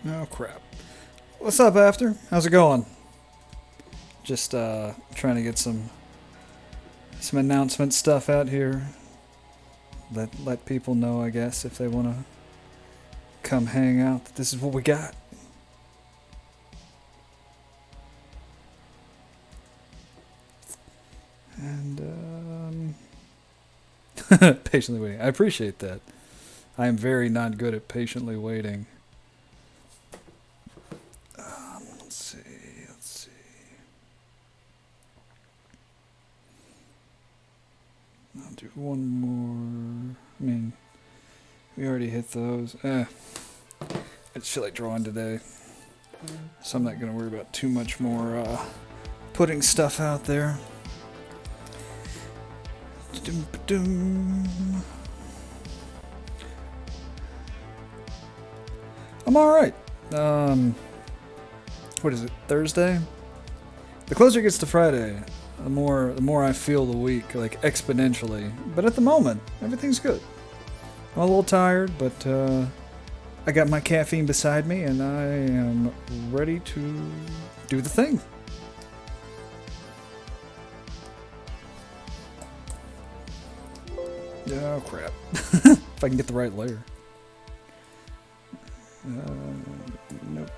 Oh crap. What's up, After? How's it going? Just trying to get some announcement stuff out here. Let people know, I guess, if they want to come hang out. That this is what we got. And patiently waiting. I appreciate that. I am very not good at patiently waiting. Let's see. Let's see. I'll do one more. I mean, we already hit those. I just feel like drawing today, so I'm not going to worry about too much more putting stuff out there. I'm alright. What is it, Thursday? The closer it gets to Friday, the more I feel the week, like exponentially. But at the moment, everything's good. I'm a little tired, but I got my caffeine beside me, and I am ready to do the thing. Oh crap! If I can get the right layer. Nope.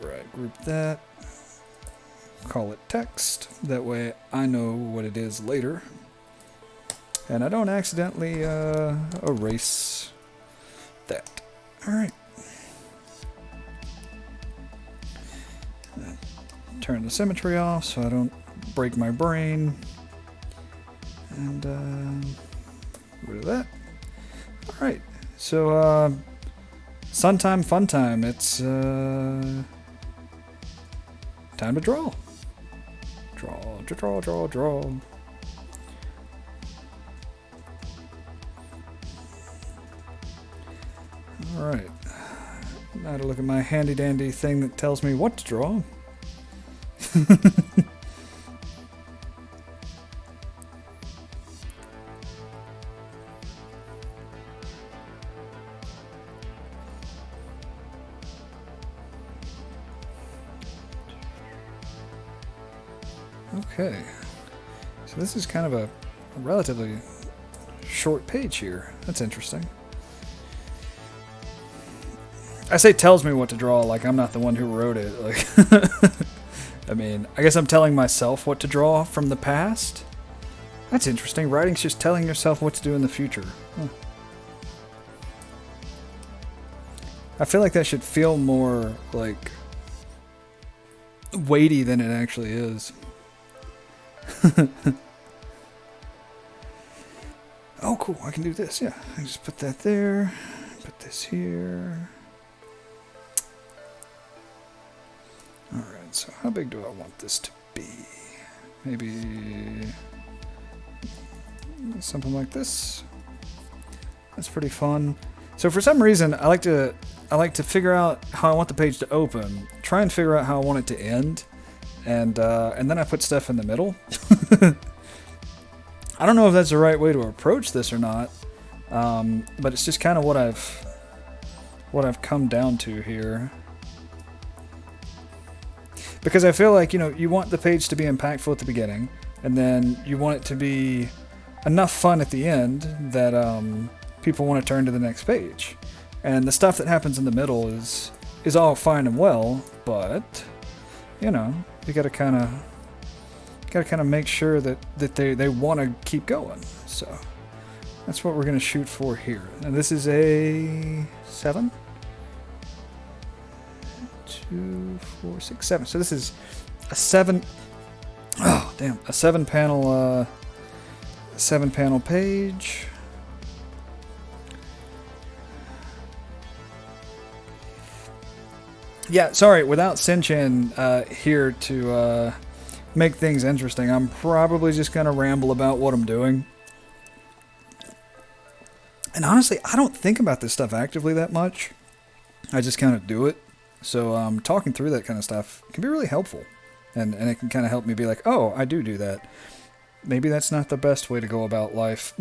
Alright, group that. Call it text. That way I know what it is later. And I don't accidentally erase that. Alright. Turn the symmetry off so I don't break my brain. And rid of that. Alright. So sun time, fun time. It's time to draw. Draw. Alright. Now to look at my handy dandy thing that tells me what to draw. Okay, so this is kind of a relatively short page here. That's interesting. I say tells me what to draw like I'm not the one who wrote it. Like, I mean, I guess I'm telling myself what to draw from the past. That's interesting. Writing's just telling yourself what to do in the future. Huh. I feel like that should feel more like weighty than it actually is. Oh, cool. I can do this. Yeah. I just put that there. Put this here. Alright, so how big do I want this to be? Maybe something like this. That's pretty fun. So for some reason, I like to figure out how I want the page to open, try and figure out how I want it to end, and then I put stuff in the middle. I don't know if that's the right way to approach this or not, but it's just kind of what I've come down to here. Because I feel like, you want the page to be impactful at the beginning, and then you want it to be enough fun at the end that people want to turn to the next page. And the stuff that happens in the middle is all fine and well, but you gotta kind of make sure that they want to keep going. So that's what we're gonna shoot for here. And this is a 7. 2, 4, 6, 7. So this is a 7. Oh damn! A 7-panel page. Yeah, sorry. Without Sinchan here to make things interesting, I'm probably just gonna ramble about what I'm doing. And honestly, I don't think about this stuff actively that much. I just kind of do it. So talking through that kind of stuff can be really helpful. And it can kind of help me be like, oh, I do that. Maybe that's not the best way to go about life.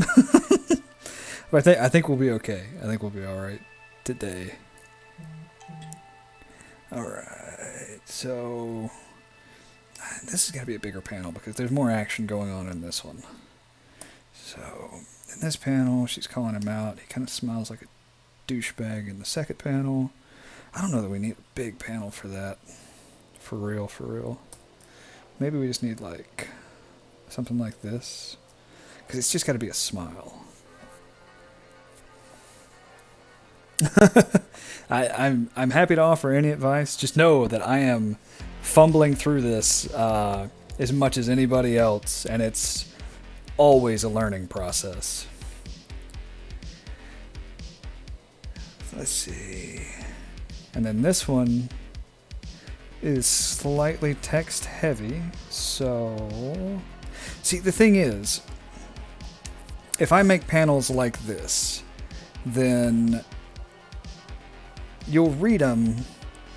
But I think we'll be okay. I think we'll be all right today. Alright, so this has got to be a bigger panel because there's more action going on in this one. So in this panel, she's calling him out. He kind of smiles like a douchebag in the second panel. I don't know that we need a big panel for that. For real, for real. Maybe we just need like something like this. Because it's just got to be a smile. I'm happy to offer any advice. Just know that I am fumbling through this as much as anybody else, and it's always a learning process. Let's see. And then this one is slightly text heavy, so... See, the thing is, if I make panels like this, then you'll read them,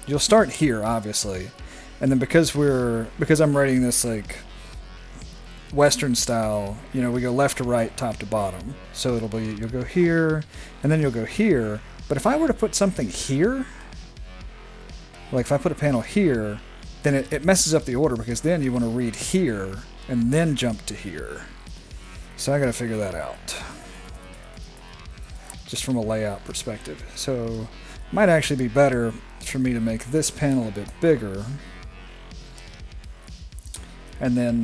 you'll start here, obviously, and then because I'm writing this like Western style, you know, we go left to right, top to bottom. So it'll be, you'll go here, and then you'll go here. But if I were to put something here, like if I put a panel here, then it messes up the order, because then you want to read here and then jump to here. So I gotta figure that out, just from a layout perspective. So it might actually be better for me to make this panel a bit bigger. And then,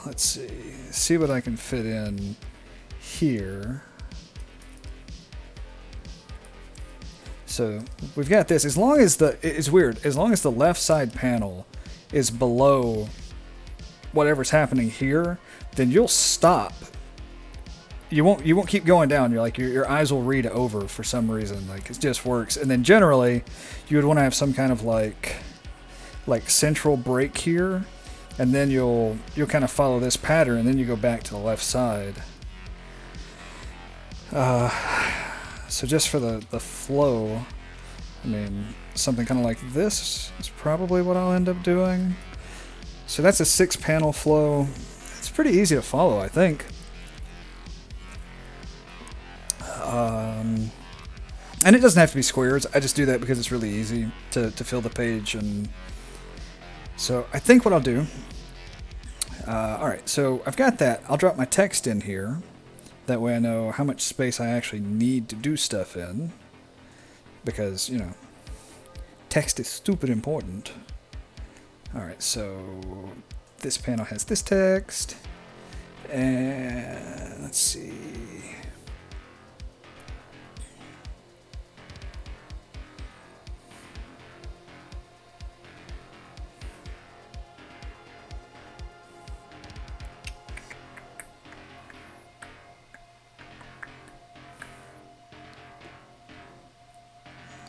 let's see what I can fit in here. So we've got this. As long as it's weird, as long as the left side panel is below whatever's happening here, then you'll stop. You won't keep going down. You're like, your eyes will read over for some reason. Like, it just works. And then generally, you would want to have some kind of like central break here. And then you'll kind of follow this pattern, and then you go back to the left side. So just for the flow, I mean, something kind of like this is probably what I'll end up doing. So that's a 6-panel flow. It's pretty easy to follow, I think. And it doesn't have to be squares. I just do that because it's really easy to fill the page. And so I think what I'll do, alright, so I've got that. I'll drop my text in here. That way I know how much space I actually need to do stuff in. Because, you know, text is stupid important. Alright, so this panel has this text. And let's see.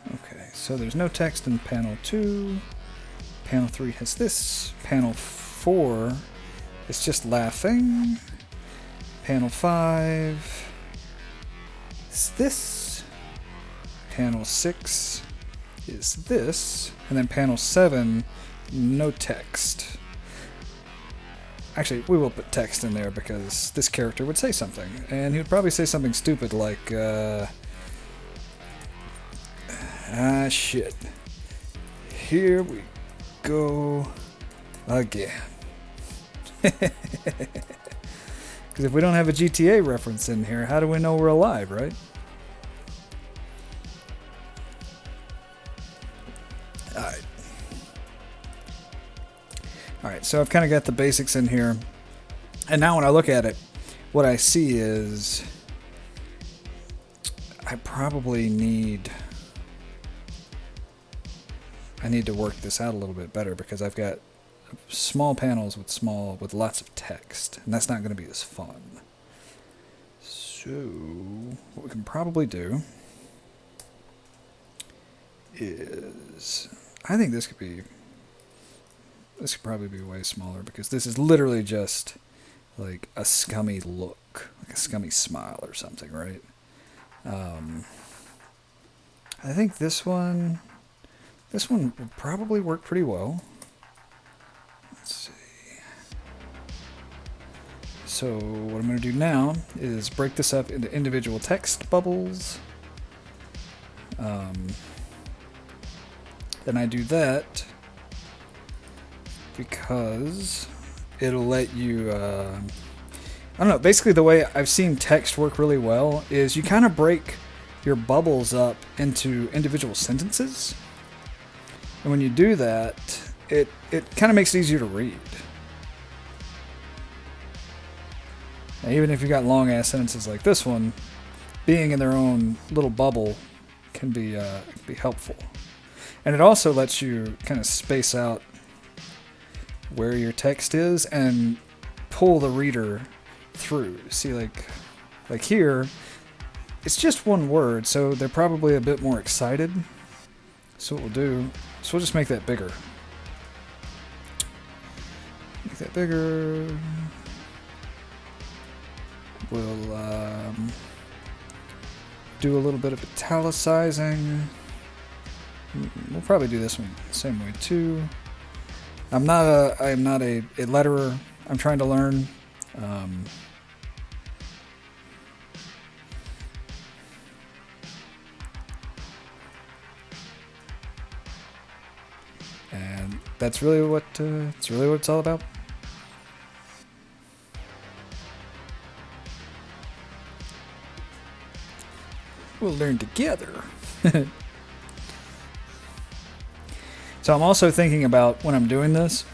Okay, so there's no text in panel 2. Panel 3 has this. Panel 4 is just laughing. Panel 5 is this. Panel 6 is this. And then panel 7, no text. Actually, we will put text in there because this character would say something. And he would probably say something stupid like, shit. Here we go again. Because if we don't have a GTA reference in here, how do we know we're alive, right? Alright. Alright, so I've kind of got the basics in here. And now when I look at it, what I see is I probably need... I need to work this out a little bit better because I've got small panels with lots of text, and that's not going to be as fun. So what we can probably do is, I think this could probably be way smaller because this is literally just like a scummy look, like a scummy smile or something, right? I think this one would probably work pretty well. Let's see. So what I'm going to do now is break this up into individual text bubbles. then I do that because it'll let you, I don't know, basically the way I've seen text work really well is you kind of break your bubbles up into individual sentences. And when you do that, it kind of makes it easier to read. Now, even if you got long ass sentences like this one, being in their own little bubble can be helpful. And it also lets you kind of space out where your text is and pull the reader through. See, like here, it's just one word, so they're probably a bit more excited. So what we'll do is we'll just make that bigger. Make that bigger. We'll do a little bit of italicizing. We'll probably do this one the same way too. I am not a letterer. I'm trying to learn. And that's really what it's all about. We'll learn together. So I'm also thinking about when I'm doing this,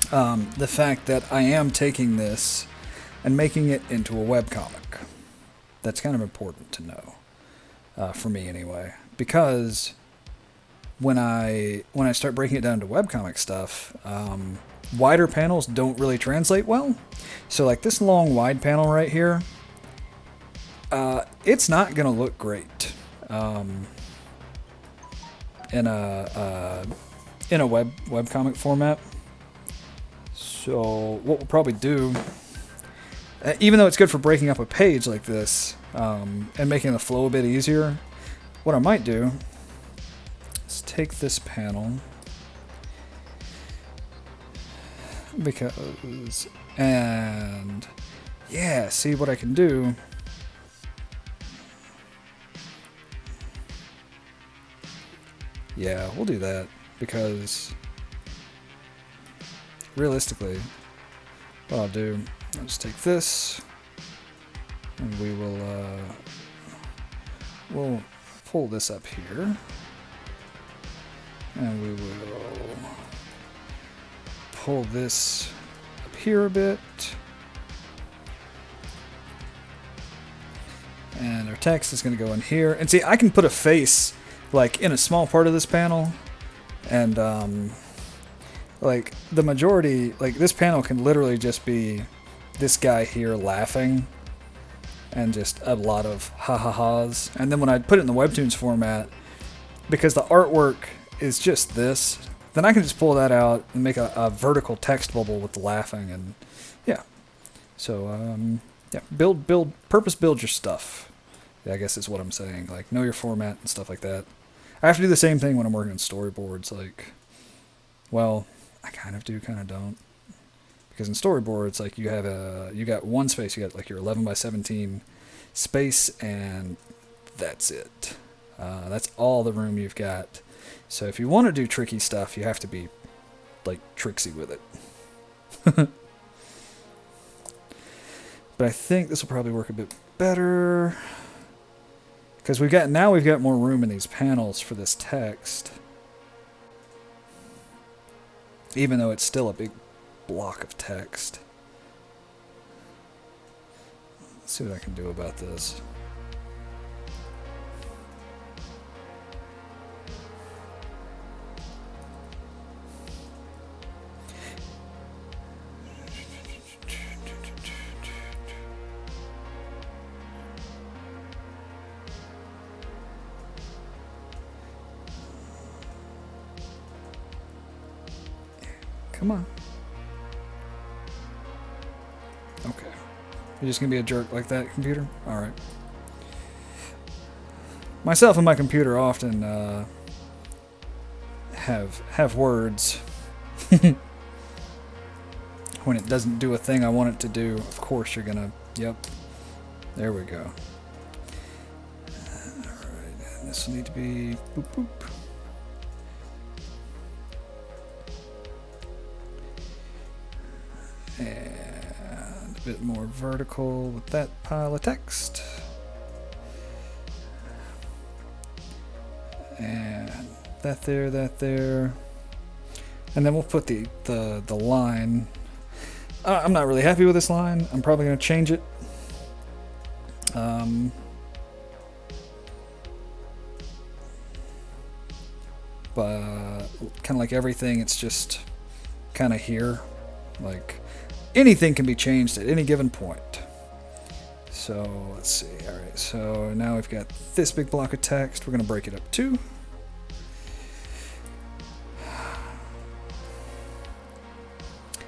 the fact that I am taking this and making it into a webcomic. That's kind of important to know, for me anyway, because when I start breaking it down to webcomic stuff, wider panels don't really translate well. So like this long wide panel right here, it's not gonna look great in a webcomic format. So what we'll probably do, even though it's good for breaking up a page like this and making the flow a bit easier, what I might do is take this panel and yeah, see what I can do. Yeah, we'll do that because realistically, what I'll do, I'll just take this and we'll pull this up here and we will pull this up here a bit, and our text is going to go in here. And see, I can put a face like in a small part of this panel, and like the majority, like this panel can literally just be this guy here laughing and just a lot of ha-ha-has. And then when I put it in the Webtoons format, because the artwork is just this, then I can just pull that out and make a vertical text bubble with the laughing. And yeah, so yeah, purpose build your stuff. Yeah, I guess is what I'm saying. Like, know your format and stuff like that. I have to do the same thing when I'm working on storyboards. Like, well, I kind of do, kind of don't. Because in storyboards, like you got one space, you got like your 11 by 17 space, and that's it. That's all the room you've got. So if you want to do tricky stuff, you have to be like tricksy with it. But I think this will probably work a bit better. Because we've got more room in these panels for this text. Even though it's still a big block of text. Let's see what I can do about this. Come on. Okay. You're just going to be a jerk like that, computer? Alright. Myself and my computer often have words when it doesn't do a thing I want it to do. Of course you're going to... Yep. There we go. Alright. This will need to be... Boop, boop. And a bit more vertical with that pile of text. And that there. And then we'll put the line. I'm not really happy with this line. I'm probably going to change it. But kind of like everything, it's just kind of here. Like anything can be changed at any given point. So let's see. All right. So now we've got this big block of text. We're going to break it up too.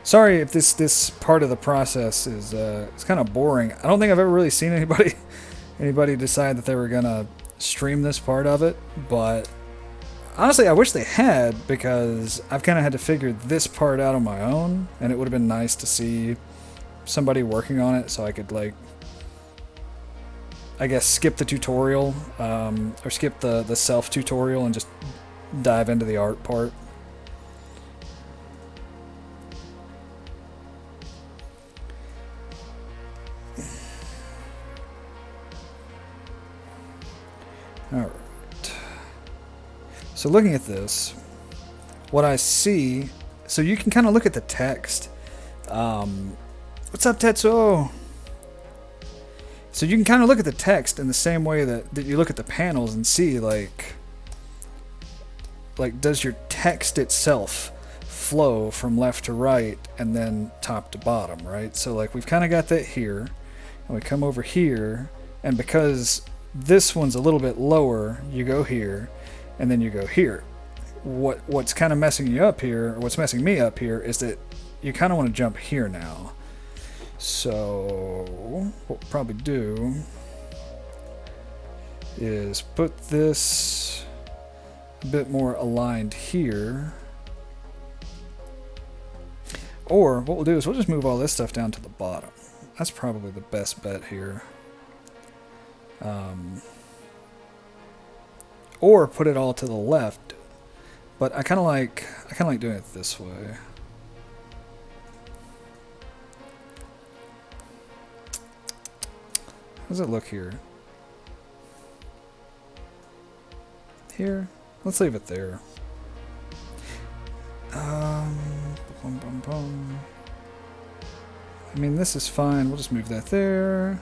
Sorry if this part of the process is it's kind of boring. I don't think I've ever really seen anybody decide that they were gonna stream this part of it, but honestly, I wish they had, because I've kind of had to figure this part out on my own, and it would have been nice to see somebody working on it so I could, like, I guess skip the tutorial or skip the self tutorial and just dive into the art part. Alright. So looking at this, what I see, so you can kind of look at the text. What's up, Tetsuo? So you can kind of look at the text in the same way that you look at the panels and see, like does your text itself flow from left to right and then top to bottom, right? So like we've kind of got that here, and we come over here, and because this one's a little bit lower, you go here, and then you go here. What's kind of messing you up here, or what's messing me up here, is that you kind of want to jump here now. So what we'll probably do is put this a bit more aligned here. Or what we'll do is we'll just move all this stuff down to the bottom. That's probably the best bet here. Or put it all to the left, but I kind of like doing it this way. How does it look here? Here, let's leave it there. I mean, this is fine. We'll just move that there.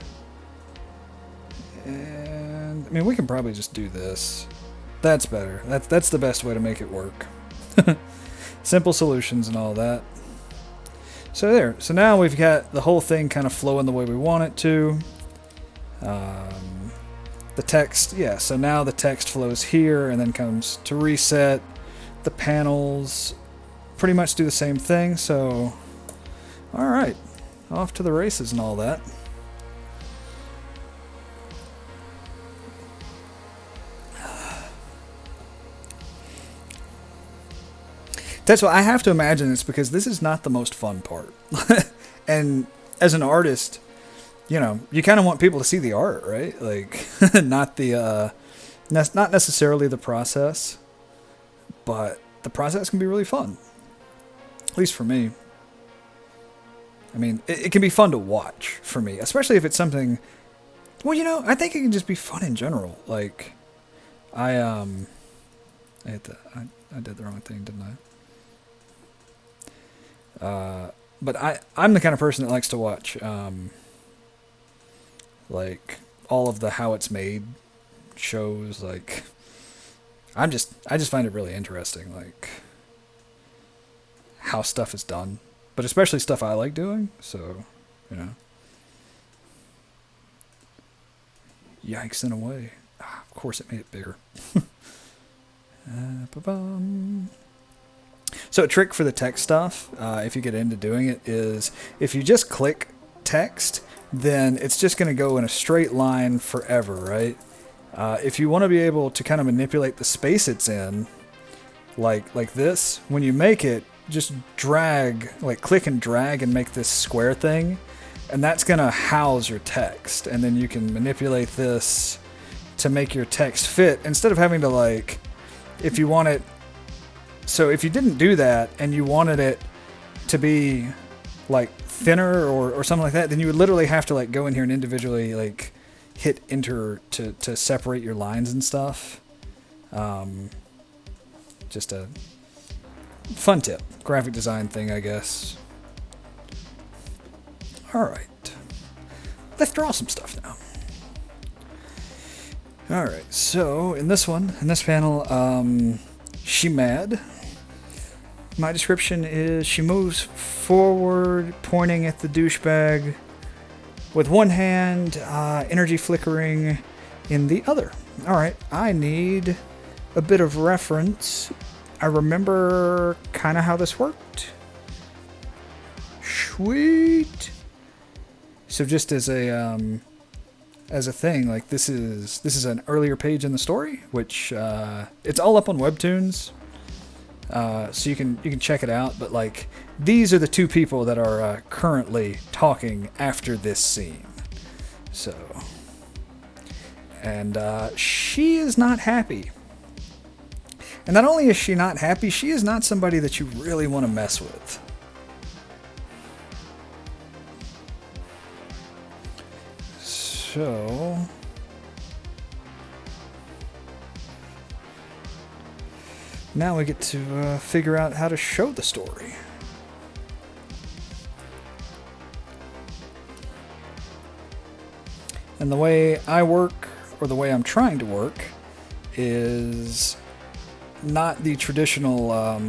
And I mean, we can probably just do this. That's better. That's the best way to make it work. Simple solutions and all that. So there. So now we've got the whole thing kind of flowing the way we want it to. The text, yeah. So now the text flows here and then comes to reset. The panels pretty much do the same thing. So, all right, off to the races and all that. That's why I have to imagine it's because this is not the most fun part. And as an artist, you know, you kind of want people to see the art, right? Like, not necessarily the process, but the process can be really fun. At least for me. I mean, it can be fun to watch for me, especially if it's something. Well, you know, I think it can just be fun in general. Like, I did the wrong thing, didn't I? But I'm the kind of person that likes to watch, like all of the how it's made shows. Like, I just find it really interesting, like how stuff is done, but especially stuff I like doing. So, you know, yikes in a way. Of course, it made it bigger. So a trick for the text stuff, if you get into doing it, is if you just click text, then it's just going to go in a straight line forever, right? If you want to be able to kind of manipulate the space it's in, like this, when you make it, just drag, like click and drag and make this square thing, and that's going to house your text, and then you can manipulate this to make your text fit, instead of having to, like, if you want it. So if you didn't do that and you wanted it to be like thinner or something like that, then you would literally have to like go in here and individually like hit enter to separate your lines and stuff. Just a fun tip, graphic design thing, I guess. All right, let's draw some stuff now. All right, so in this panel, she mad. My description is she moves forward, pointing at the douchebag with one hand, energy flickering in the other. All right, I need a bit of reference. I remember kind of how this worked. Sweet. So just as a thing, like this is an earlier page in the story, which it's all up on Webtoons. So you can check it out, but like these are the two people that are currently talking after this scene. So, and she is not happy. And not only is she not happy, she is not somebody that you really want to mess with. So, now we get to figure out how to show the story. And the way I work, or the way I'm trying to work, is not the traditional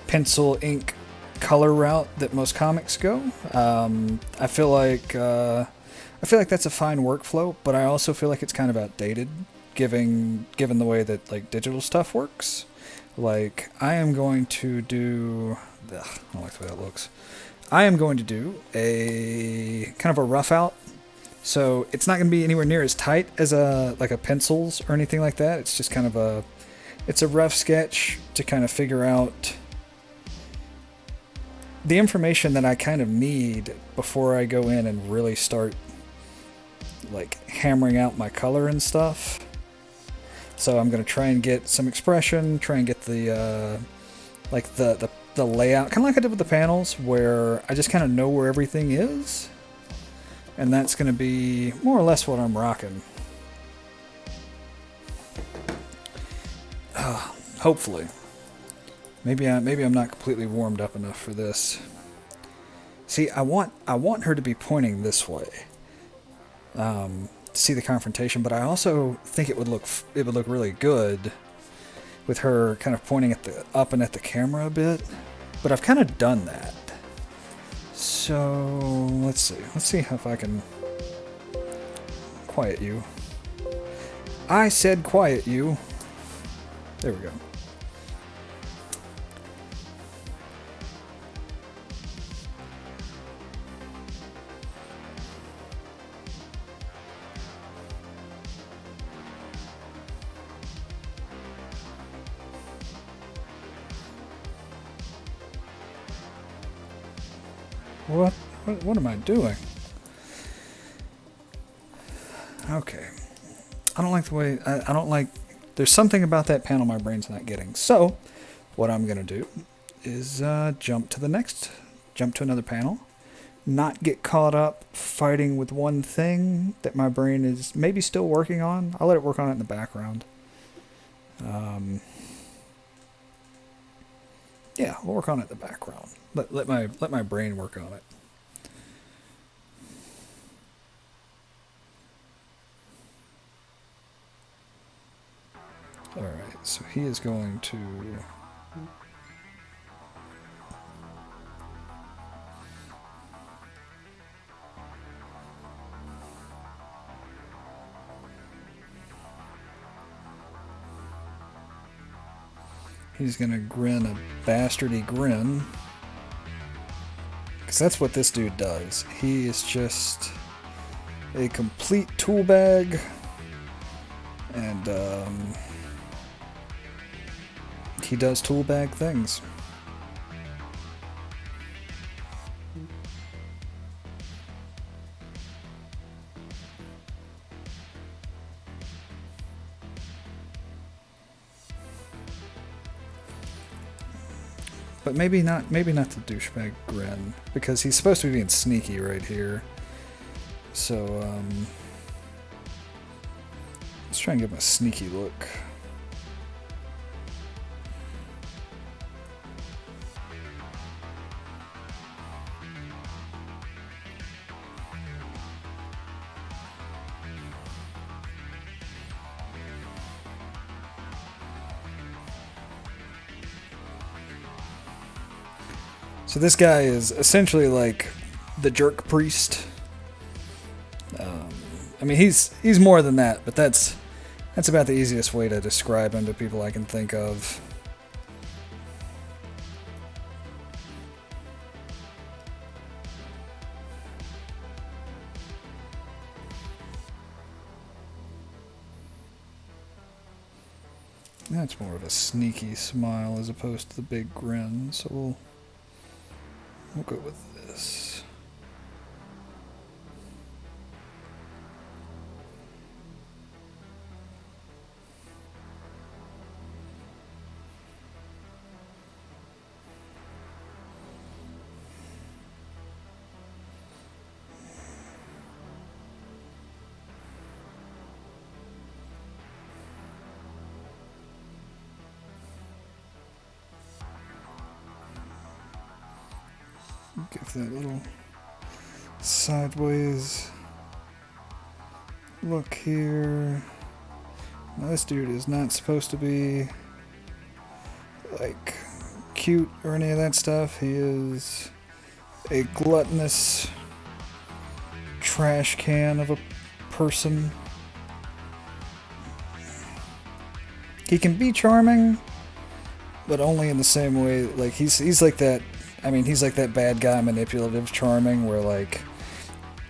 pencil ink color route that most comics go. I feel like that's a fine workflow, but I also feel like it's kind of outdated, given the way that like digital stuff works. Like I am going to do, I don't like the way that looks. I am going to do a kind of a rough out. So it's not going to be anywhere near as tight as a pencils or anything like that. It's just kind of it's a rough sketch to kind of figure out the information that I kind of need before I go in and really start like hammering out my color and stuff. So I'm going to try and get some expression, try and get the like the layout, kind of like I did with the panels, where I just kind of know where everything is. And that's going to be more or less what I'm rocking. Hopefully. Maybe I'm not completely warmed up enough for this. See, I want her to be pointing this way. To see the confrontation, but I also think it would look really good with her kind of pointing at up and at the camera a bit. But I've kind of done that. So let's see if I can quiet you. I said quiet you. There we go. What am I doing? Okay. I don't like the way... I don't like... There's something about that panel my brain's not getting. So, what I'm going to do is jump to another panel. Not get caught up fighting with one thing that my brain is maybe still working on. I'll let it work on it in the background. Yeah, we'll work on it in the background. Let my brain work on it. All right, so he is going to... He's going to grin a bastardy grin. Because that's what this dude does. He is just a complete tool bag. And he does tool bag things. But maybe not. Maybe not the douchebag grin, because he's supposed to be being sneaky right here. So let's try and give him a sneaky look. So this guy is essentially like the jerk priest. I mean, he's more than that, but that's about the easiest way to describe him to people I can think of. That's more of a sneaky smile as opposed to the big grin, so we'll go with this. Give that little sideways look here. Now this dude is not supposed to be like cute or any of that stuff. He is a gluttonous trash can of a person. He can be charming, but only in the same way. Like he's like that. I mean, he's like that bad guy, manipulative, charming, where like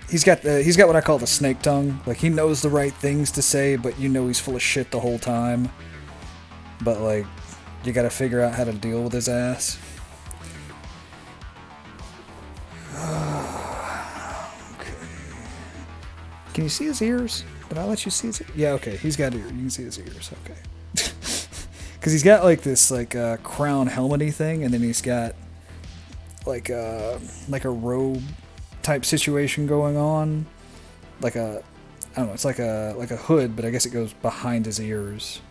he's got what I call the snake tongue. Like he knows the right things to say, but you know he's full of shit the whole time. But like you got to figure out how to deal with his ass. Okay. Can you see his ears? Did I let you see his ears? Yeah, okay. He's got ears. You can see his ears. Okay. Because he's got like this like crown helmety thing, and then he's got like a robe type situation going on, like a, I don't know, it's like a hood, but I guess it goes behind his ears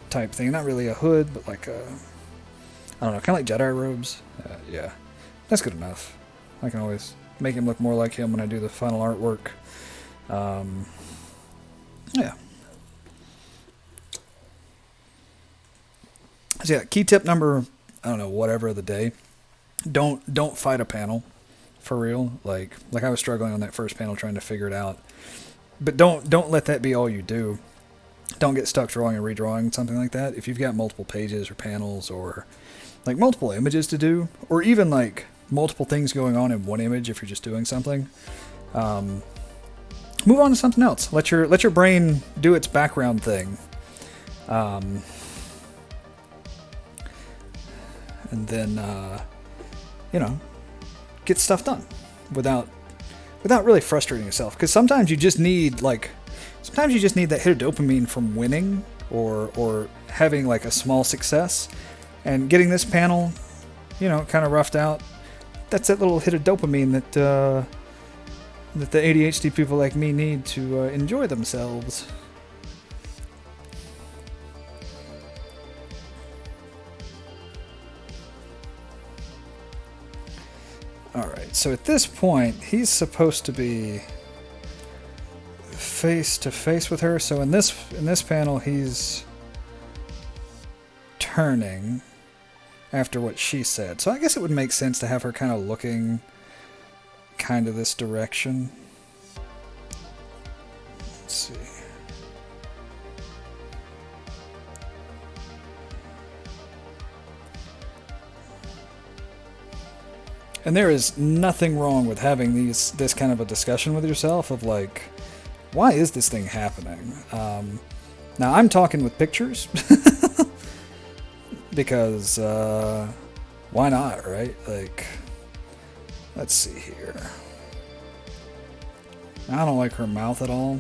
type thing. Not really a hood, but like a, I don't know, kind of like Jedi robes. Yeah, that's good enough. I can always make him look more like him when I do the final artwork. Yeah. So yeah, key tip number, I don't know, whatever of the day. Don't fight a panel, for real. Like I was struggling on that first panel trying to figure it out. But don't let that be all you do. Don't get stuck drawing and redrawing something like that. If you've got multiple pages or panels or like multiple images to do, or even like multiple things going on in one image if you're just doing something, move on to something else. Let your brain do its background thing. And then get stuff done without really frustrating yourself. Because sometimes you just need that hit of dopamine from winning or having like a small success, and getting this panel, kind of roughed out. That's that little hit of dopamine that the ADHD people like me need to enjoy themselves. Alright, so at this point, he's supposed to be face to face with her. So in this panel, he's turning after what she said. So I guess it would make sense to have her kind of looking kind of this direction. Let's see. And there is nothing wrong with having this kind of a discussion with yourself of like, why is this thing happening? Now I'm talking with pictures because why not, right? Like, let's see here. I don't like her mouth at all.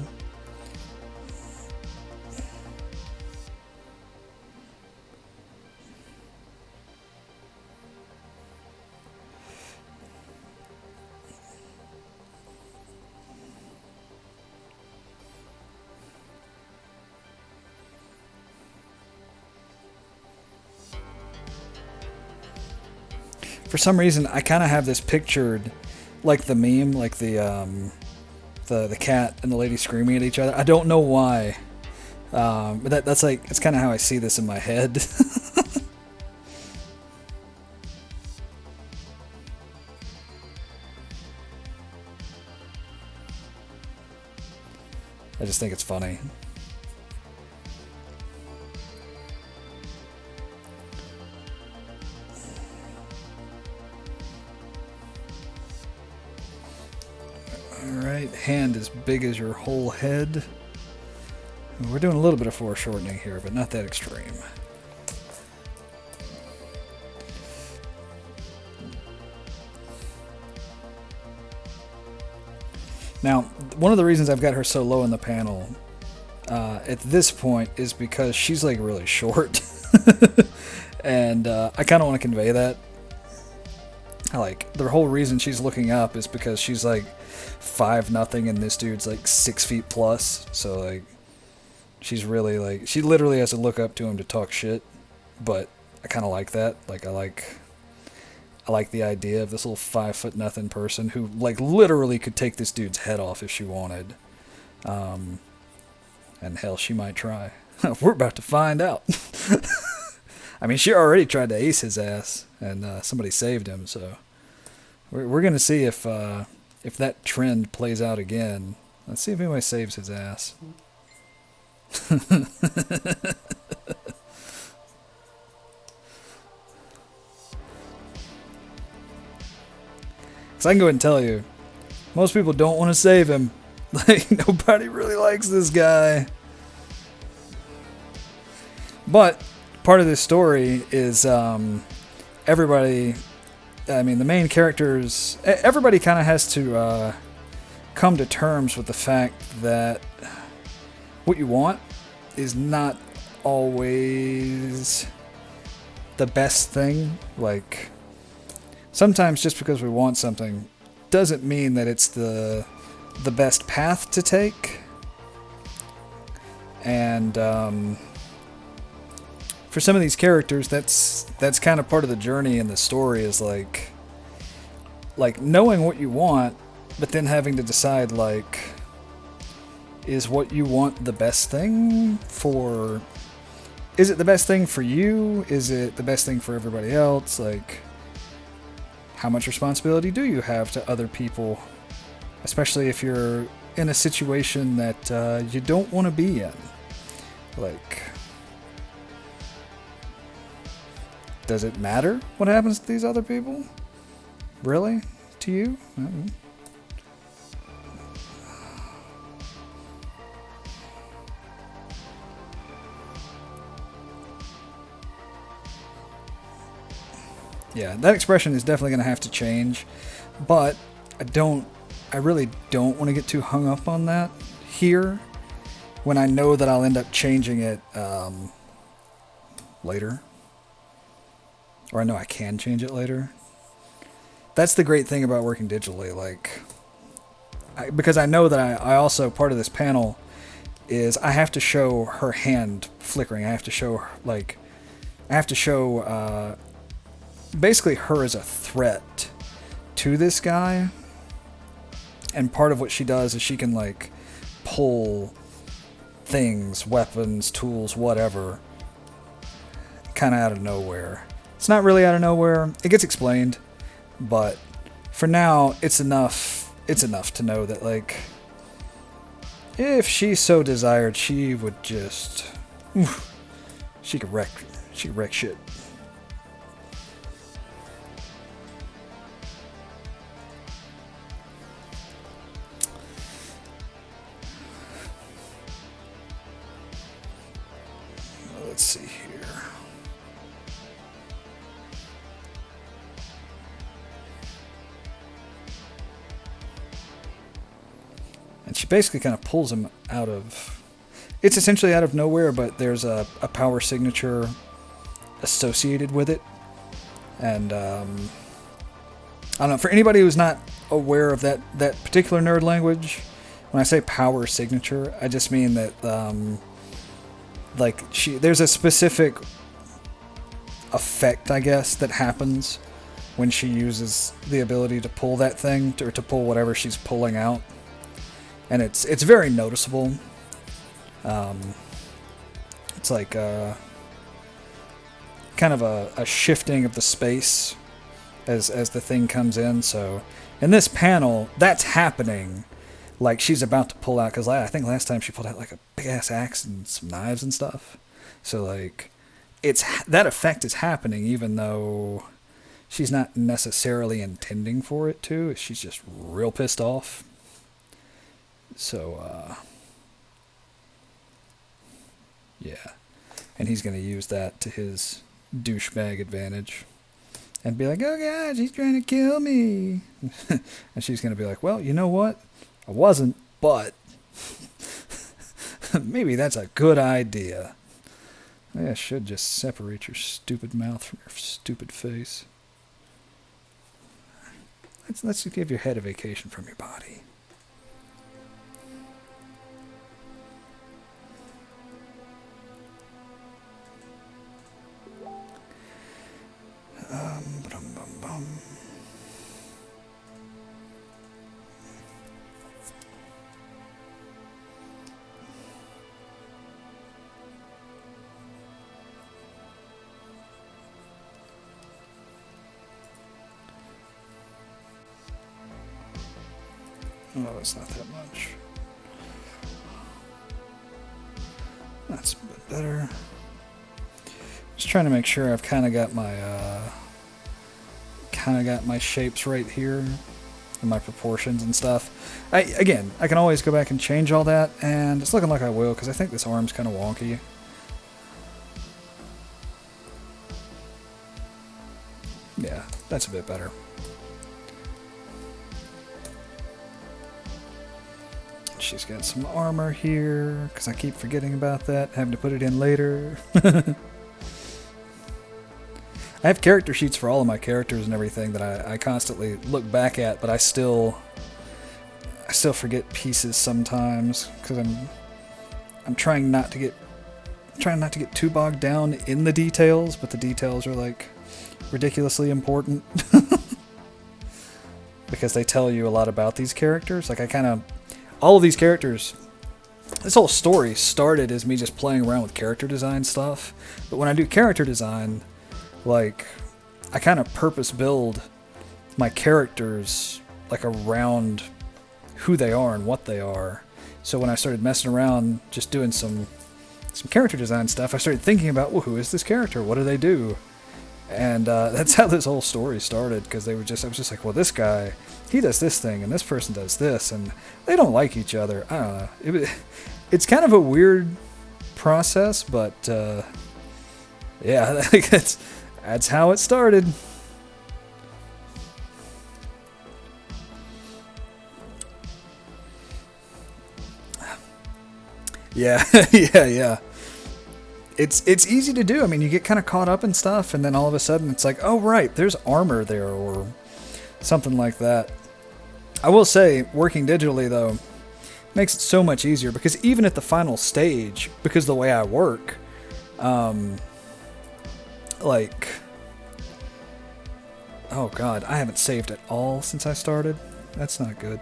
for some reason, I kind of have this pictured, like the meme, like the cat and the lady screaming at each other. I don't know why, but that's like it's kind of how I see this in my head. I just think it's funny. Alright, hand as big as your whole head. We're doing a little bit of foreshortening here, but not that extreme. Now, one of the reasons I've got her so low in the panel at this point is because she's like really short. And I kind of want to convey that. Like, the whole reason she's looking up is because she's like 5'0" and this dude's like 6 feet plus. So like, she's really like, she literally has to look up to him to talk shit. But I kind of like that. Like, I like the idea of this little 5'0" person who like literally could take this dude's head off if she wanted. And hell, she might try. We're about to find out. I mean, she already tried to ace his ass, and somebody saved him. So we're gonna see if that trend plays out again. Let's see if anybody saves his ass. Because I can go ahead and tell you, most people don't want to save him. Like, nobody really likes this guy. But part of this story is everybody, I mean, the main characters, everybody kind of has to come to terms with the fact that what you want is not always the best thing. Like, sometimes just because we want something doesn't mean that it's the best path to take. And for some of these characters, that's kind of part of the journey in the story, is like knowing what you want, but then having to decide, like, is what you want the best thing for? Is it the best thing for you? Is it the best thing for everybody else? Like, how much responsibility do you have to other people, especially if you're in a situation that you don't want to be in? Like, does it matter what happens to these other people? Really? To you? I don't know. Yeah, that expression is definitely going to have to change, but I really don't want to get too hung up on that here, when I know that I'll end up changing it later. Or I know I can change it later. That's the great thing about working digitally, like, because I know that I also, part of this panel is I have to show her hand flickering. I have to show, basically her as a threat to this guy. And part of what she does is she can, like, pull things, weapons, tools, whatever, kind of out of nowhere. It's not really out of nowhere. It gets explained, but for now, it's enough. It's enough to know that, like, if she so desired, she would just, she could wreck shit. Let's see here. And she basically kind of pulls him out of... It's essentially out of nowhere, but there's a power signature associated with it. And, I don't know, for anybody who's not aware of that particular nerd language, when I say power signature, I just mean that, there's a specific effect, I guess, that happens when she uses the ability to pull that thing, or to pull whatever she's pulling out. And it's very noticeable. It's like kind of a shifting of the space as the thing comes in. So in this panel, that's happening. Like she's about to pull out, because I think last time she pulled out like a big ass axe and some knives and stuff. So like that effect is happening even though she's not necessarily intending for it to. She's just real pissed off. So yeah. And he's going to use that to his douchebag advantage. And be like, oh God, she's trying to kill me. And she's going to be like, well, you know what? I wasn't, but maybe that's a good idea. Maybe I should just separate your stupid mouth from your stupid face. Let's give your head a vacation from your body. Bum. Oh, that's not that much. That's a bit better. Just trying to make sure I've kind of got my shapes right here and my proportions and stuff. I can always go back and change all that, and it's looking like I will, because I think this arm's kind of wonky. Yeah, that's a bit better. She's got some armor here, because I keep forgetting about that, having to put it in later. I have character sheets for all of my characters and everything that I constantly look back at, but I still forget pieces sometimes, because I'm trying not to get too bogged down in the details, but the details are like ridiculously important because they tell you a lot about these characters. Like all of these characters, this whole story started as me just playing around with character design stuff. But when I do character design, like, I kind of purpose build my characters like around who they are and what they are. So when I started messing around just doing some character design stuff, I started thinking about, well, who is this character? What do they do? And that's how this whole story started, because I was just like, well, this guy, he does this thing, and this person does this, and they don't like each other. I don't know. It's kind of a weird process, but yeah, that's how it started. Yeah, yeah. It's easy to do. I mean, you get kind of caught up in stuff, and then all of a sudden it's like, oh, right, there's armor there, or something like that. I will say, working digitally, though, makes it so much easier, because even at the final stage, because of the way I work, like, oh God, I haven't saved at all since I started. That's not good.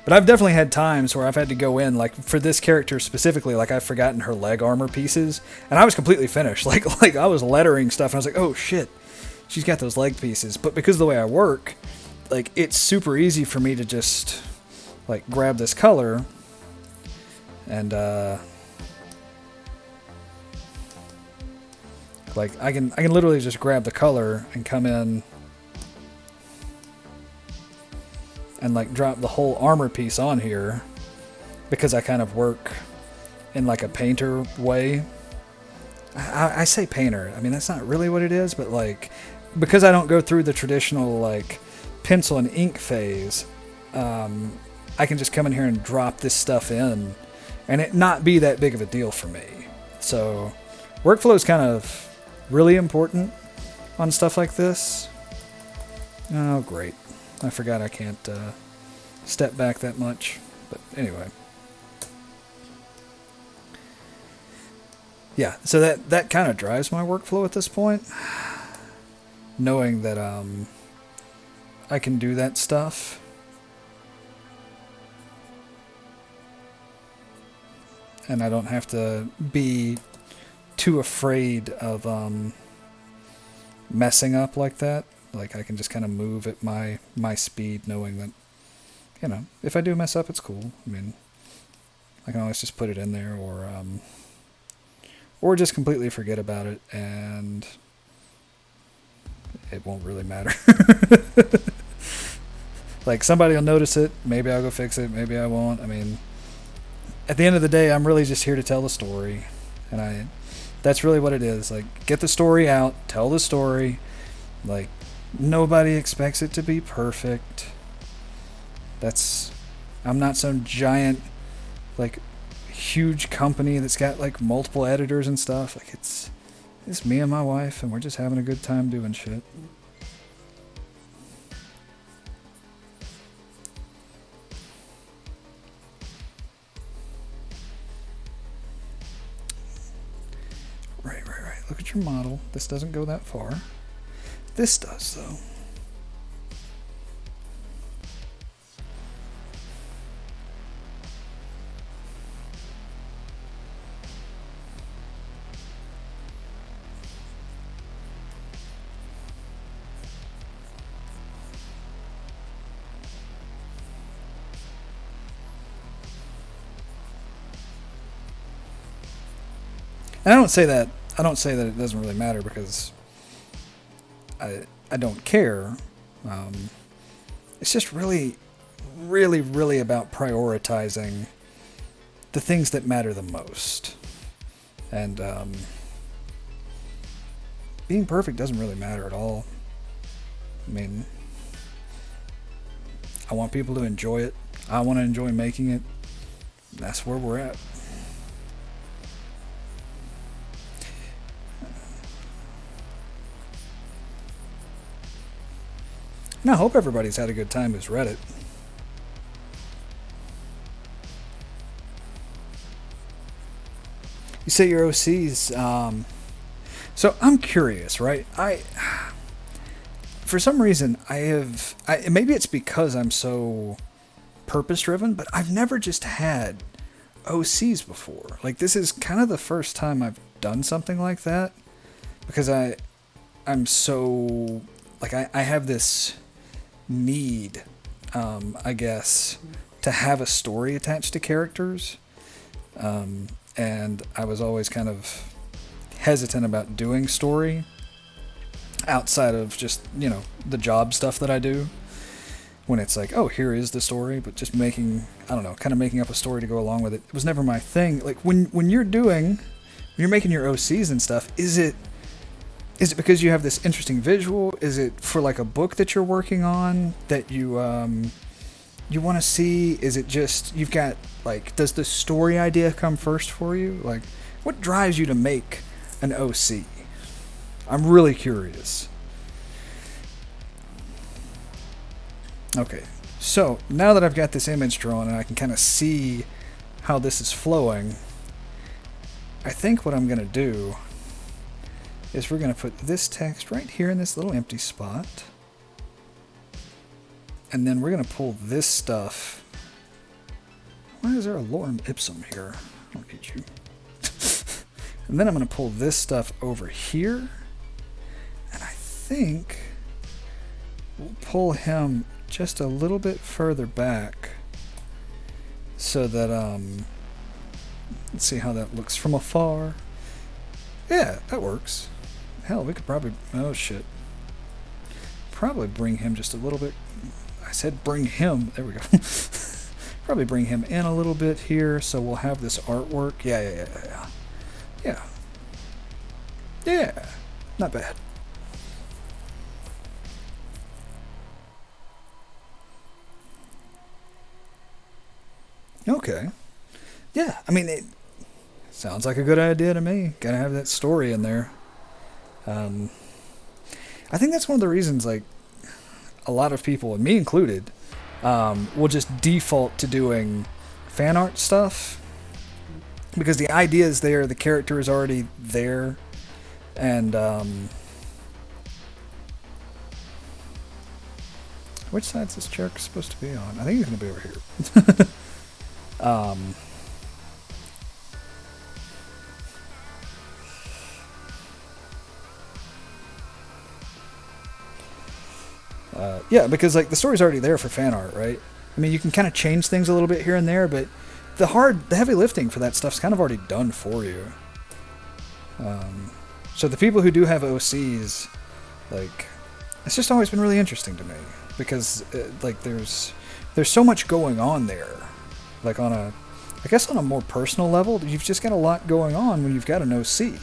But I've definitely had times where I've had to go in, like for this character specifically, like I've forgotten her leg armor pieces, and I was completely finished. Like I was lettering stuff, and I was like, oh shit, she's got those leg pieces. But because of the way I work, like it's super easy for me to just like grab this color and like I can literally just grab the color and come in and like drop the whole armor piece on here, because I kind of work in like a painter way. I say painter, I mean that's not really what it is, but like because I don't go through the traditional like pencil and ink phase, I can just come in here and drop this stuff in and it not be that big of a deal for me. So workflow is kind of really important on stuff like this. Oh great, I forgot I can't step back that much, but anyway. Yeah, so that kind of drives my workflow at this point. knowing that I can do that stuff. And I don't have to be too afraid of messing up like that. Like, I can just kind of move at my speed, knowing that, you know, if I do mess up, it's cool. I mean, I can always just put it in there, or just completely forget about it, and it won't really matter. Like, somebody will notice it. Maybe I'll go fix it. Maybe I won't. I mean, at the end of the day, I'm really just here to tell the story, and that's really what it is. Like, get the story out, tell the story. Like, nobody expects it to be perfect. I'm not some giant, like, huge company that's got like multiple editors and stuff. Like, it's me and my wife, and we're just having a good time doing shit. Right. Look at your model. This doesn't go that far. This does, though. And I don't say that it doesn't really matter, because I don't care. It's just really about prioritizing the things that matter the most. And being perfect doesn't really matter at all. I mean, I want people to enjoy it. I want to enjoy making it. That's where we're at. And I hope everybody's had a good time who's read it. You say your OCs. So I'm curious, right? For some reason, maybe it's because I'm so purpose-driven, but I've never just had OCs before. Like, this is kind of the first time I've done something like that, because I'm so, like, I have this need, I guess, to have a story attached to characters, and I was always kind of hesitant about doing story outside of just, you know, the job stuff that I do, when it's like, oh, here is the story, but just making up a story to go along with it. It was never my thing. Like, when you're making your OCs and stuff, is it because you have this interesting visual? Is it for like a book that you're working on that you want to see? Is it just you've got, like, does the story idea come first for you? Like, what drives you to make an OC? I'm really curious. Okay, so now that I've got this image drawn and I can kind of see how this is flowing, I think what I'm going to do is we're going to put this text right here in this little empty spot. And then we're going to pull this stuff. Why is there a lorem ipsum here? I don't need you. And then I'm going to pull this stuff over here. And I think we'll pull him just a little bit further back so that, let's see how that looks from afar. Yeah, that works. Hell, we could probably, oh shit. Probably bring him just a little bit. I said bring him, there we go. Probably bring him in a little bit here, so we'll have this artwork. Yeah, not bad. Okay. Yeah, I mean, it sounds like a good idea to me. Gotta have that story in there. I think that's one of the reasons, like, a lot of people, and me included, will just default to doing fan art stuff, because the idea is there, the character is already there, and Which side's this jerk supposed to be on? I think he's going to be over here. um, yeah, because like the story's already there for fan art, right? I mean, you can kind of change things a little bit here and there, but the heavy lifting for that stuff's kind of already done for you. So the people who do have OCs, like, it's just always been really interesting to me because like there's so much going on there. Like I guess on a more personal level, you've just got a lot going on when you've got an OC.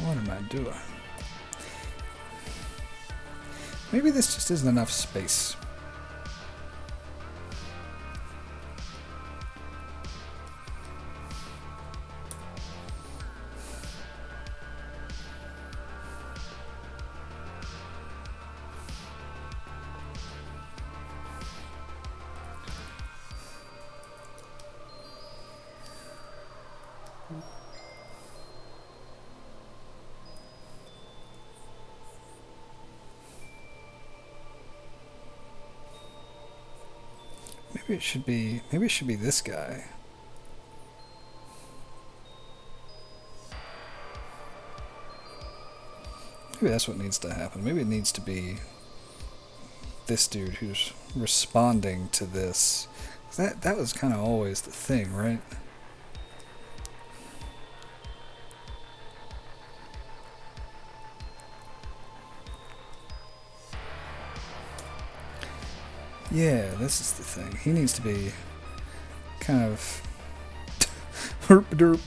What am I doing? Maybe this just isn't enough space. Maybe it should be this guy. Maybe that's what needs to happen. Maybe it needs to be this dude who's responding to this. That was kind of always the thing, right? Yeah, this is the thing. He needs to be kind of herp derp.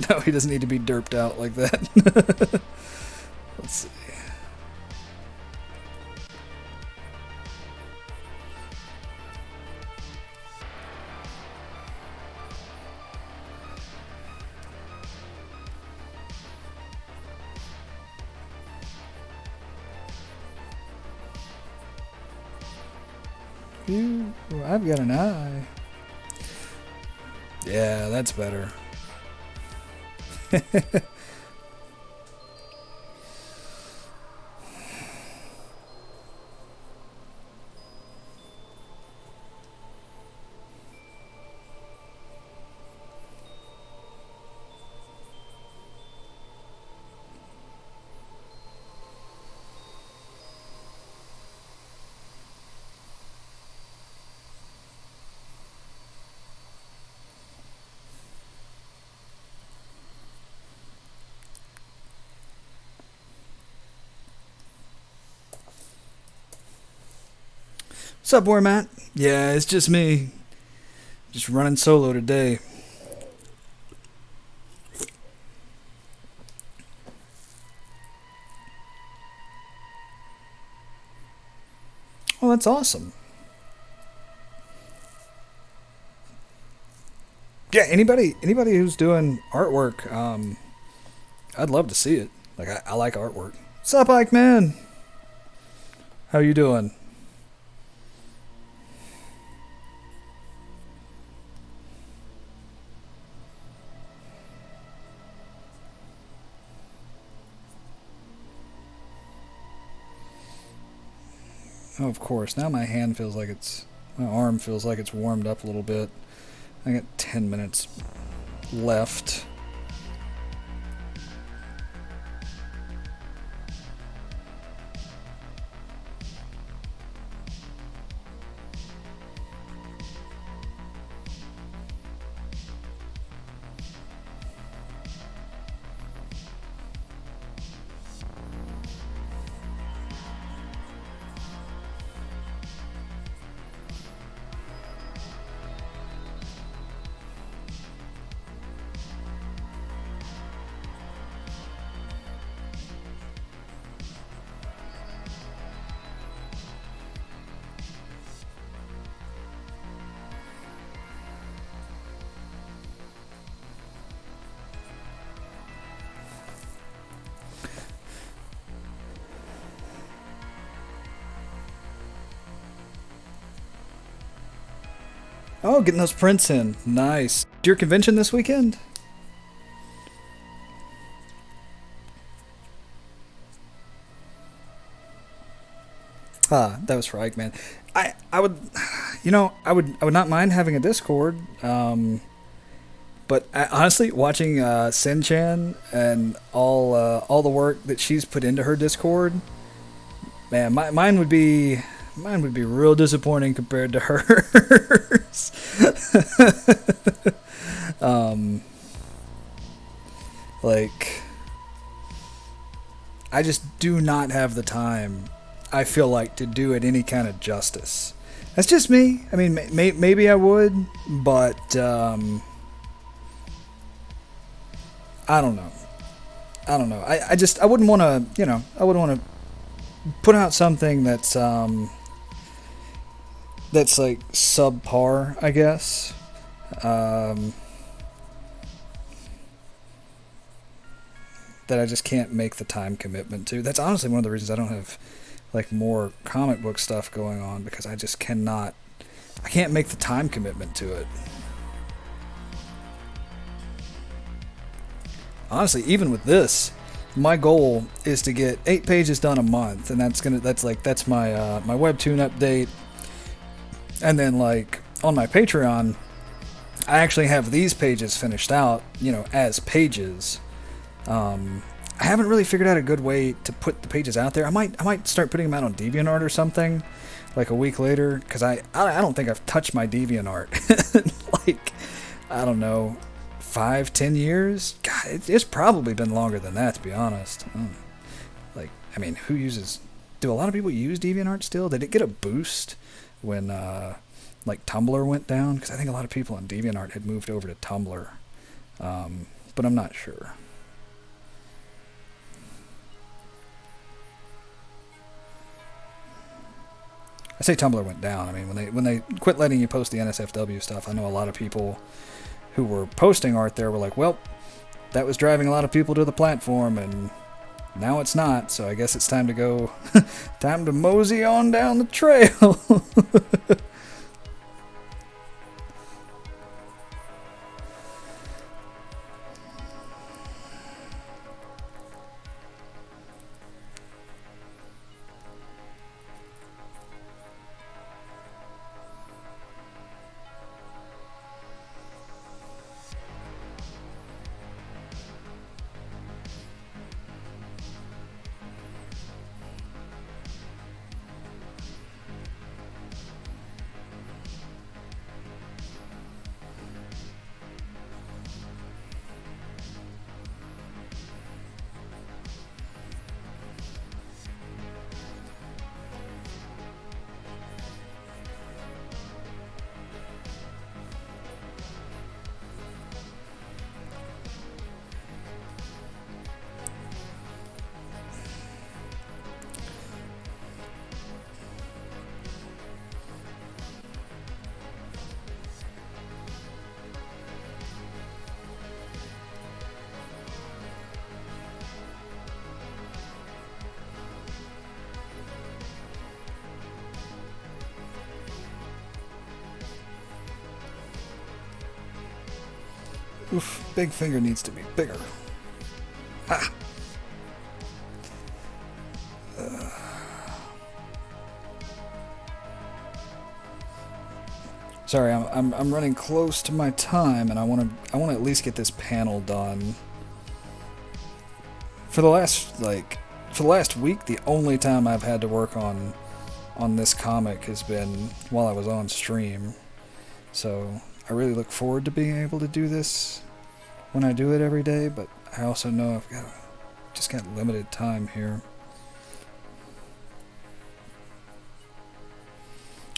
No, he doesn't need to be derped out like that. Let's see. I've got an eye. Yeah, that's better. What's up, boy, Matt? Yeah, it's just me. Just running solo today. Oh, that's awesome. Yeah, anybody who's doing artwork, I'd love to see it. Like, I like artwork. What's up, Ike Man? How you doing? Oh, of course. Now my arm feels like it's warmed up a little bit. I got 10 minutes left. Oh, getting those prints in. Nice. Your convention this weekend? Ah, that was for Ike, man. I would, I would not mind having a Discord. But honestly, watching Sin-Chan and all the work that she's put into her Discord, man, mine would be real disappointing compared to hers. um, like, I just do not have the time, I feel like, to do it any kind of justice. That's just me. I mean, maybe I would, but I don't know. I wouldn't want to, I wouldn't want to put out something that's like subpar, I guess. That I just can't make the time commitment to. That's honestly one of the reasons I don't have like more comic book stuff going on, because I just cannot. I can't make the time commitment to it. Honestly, even with this, my goal is to get 8 pages done a month, and that's my my webtoon update. And then, like, on my Patreon, I actually have these pages finished out, as pages. I haven't really figured out a good way to put the pages out there. I might start putting them out on DeviantArt or something, like a week later, because I don't think I've touched my DeviantArt like, I don't know, 5-10 years. God, it's probably been longer than that, to be honest. Like, I mean, do a lot of people use DeviantArt still? Did it get a boost when like Tumblr went down? Because I think a lot of people on DeviantArt had moved over to Tumblr, but I'm not sure. I say Tumblr went down. I mean, when they quit letting you post the NSFW stuff, I know a lot of people who were posting art there were like, well, that was driving a lot of people to the platform, and now it's not, so I guess it's time to go, time to mosey on down the trail. Oof, big finger needs to be bigger. Ah. Sorry, I'm running close to my time, and I want to at least get this panel done. For the last week, the only time I've had to work on this comic has been while I was on stream. So I really look forward to being able to do this when I do it every day, but I also know I've just got limited time here.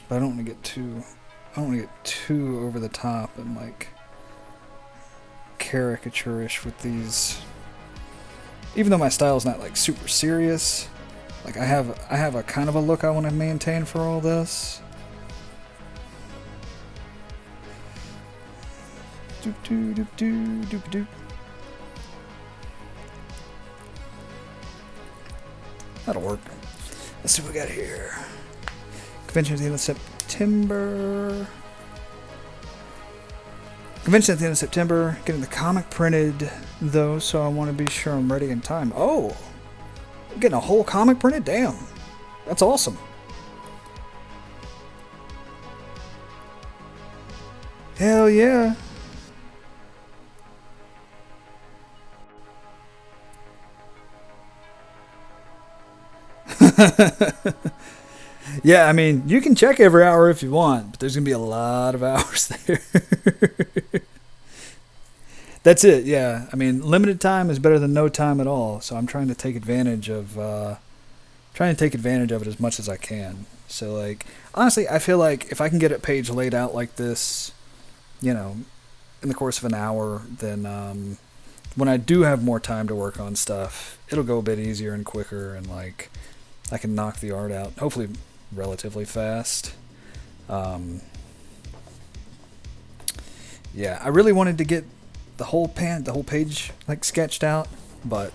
But I don't want to get too over the top and like caricaturish with these. Even though my style's not like super serious, like I have a kind of a look I want to maintain for all this. That'll work. Let's see what we got here. Convention's the end of September. Convention at the end of September. Getting the comic printed, though, so I want to be sure I'm ready in time. Oh! I'm getting a whole comic printed? Damn. That's awesome. Hell yeah. Yeah, I mean, you can check every hour if you want, but there's going to be a lot of hours there. That's it, yeah. I mean, limited time is better than no time at all, so I'm trying to take advantage of it as much as I can. So, like, honestly, I feel like if I can get a page laid out like this, you know, in the course of an hour, then when I do have more time to work on stuff, it'll go a bit easier and quicker, and, like, I can knock the art out, hopefully relatively fast. Yeah, I really wanted to get the whole page, like, sketched out, but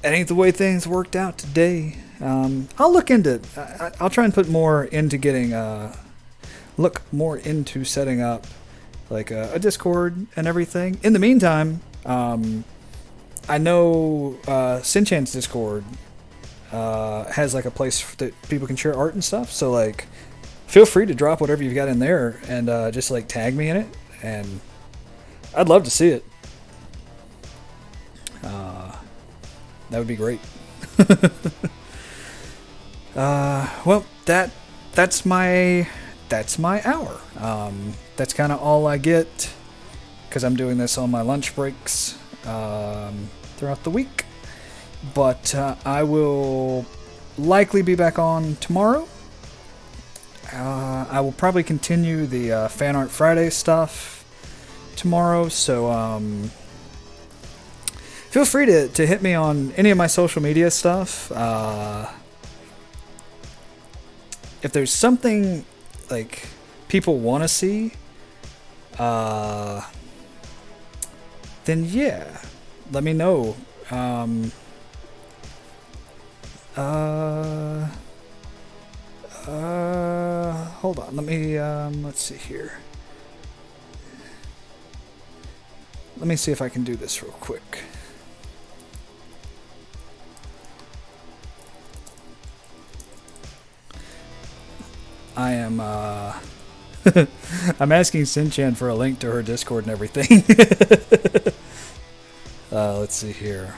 it ain't the way things worked out today. I'll look into. I'll try and put more into getting. Look more into setting up, like, a Discord and everything. In the meantime, I know Sinchan's Discord has, like, a place that people can share art and stuff. So, like, feel free to drop whatever you've got in there and just, like, tag me in it, and I'd love to see it. That would be great. Well, that's my hour. That's kind of all I get, because I'm doing this on my lunch breaks throughout the week. But I will likely be back on tomorrow. I will probably continue the Fan Art Friday stuff tomorrow, so feel free to hit me on any of my social media stuff. If there's something, like, people want to see, then yeah, let me know. Hold on, let me, let's see here. Let me see if I can do this real quick. I am, I'm asking Sinchan for a link to her Discord and everything. Let's see here.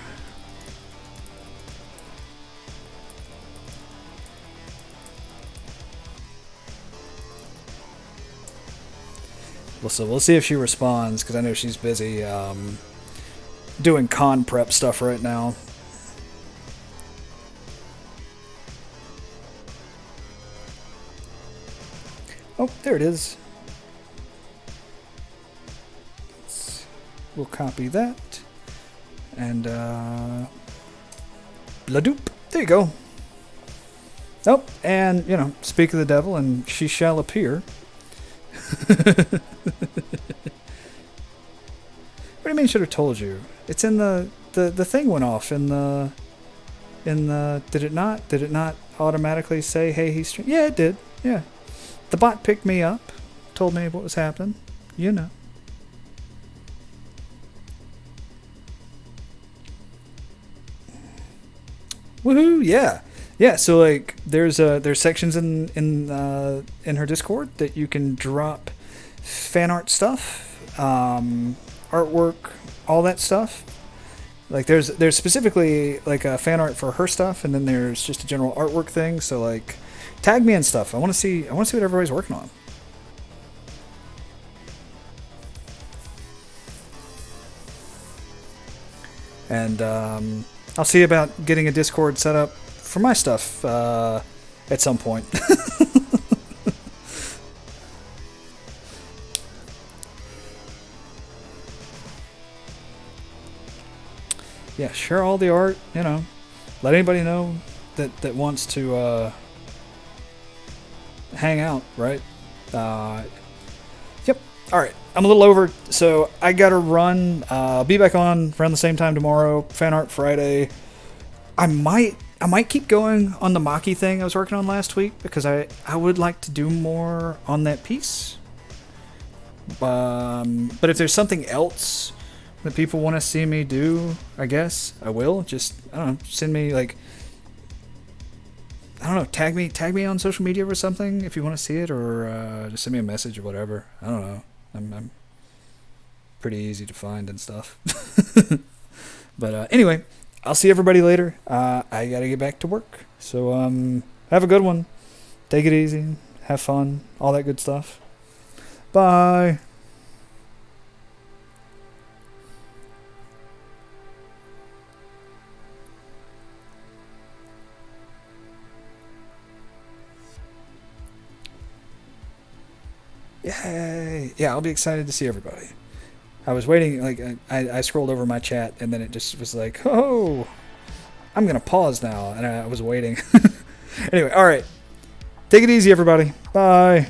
So we'll see if she responds, because I know she's busy doing con prep stuff right now. Oh, there it is. We'll copy that. And, Bladoop. There you go. Oh, and, you know, speak of the devil, and she shall appear. What do you mean should have told you? It's in the thing went off in the did it not automatically say, hey, he's streaming? Yeah, it did. Yeah. The bot picked me up, told me what was happening. You know. Woohoo! Yeah, yeah. So, like, there's sections in her Discord that you can drop fan art stuff, artwork, all that stuff. Like, there's specifically, like, a fan art for her stuff, and then there's just a general artwork thing. So, like, tag me and stuff. I want to see what everybody's working on. And I'll see about getting a Discord set up for my stuff at some point. Yeah, share all the art, you know. Let anybody know that wants to hang out, right? Yep. All right. I'm a little over, so I gotta run. I'll be back on around the same time tomorrow. Fan Art Friday. I might keep going on the Maki thing I was working on last week, because I would like to do more on that piece. But if there's something else that people want to see me do, I guess I will. Just, I don't know, send me like, I don't know, tag me on social media or something if you want to see it, or just send me a message or whatever. I don't know. I'm pretty easy to find and stuff. But anyway, I'll see everybody later. I gotta get back to work. So have a good one. Take it easy. Have fun. All that good stuff. Bye. Yay! Yeah, I'll be excited to see everybody. I was waiting, like, I scrolled over my chat, and then it just was like, oh, I'm going to pause now, and I was waiting. Anyway, all right. Take it easy, everybody. Bye.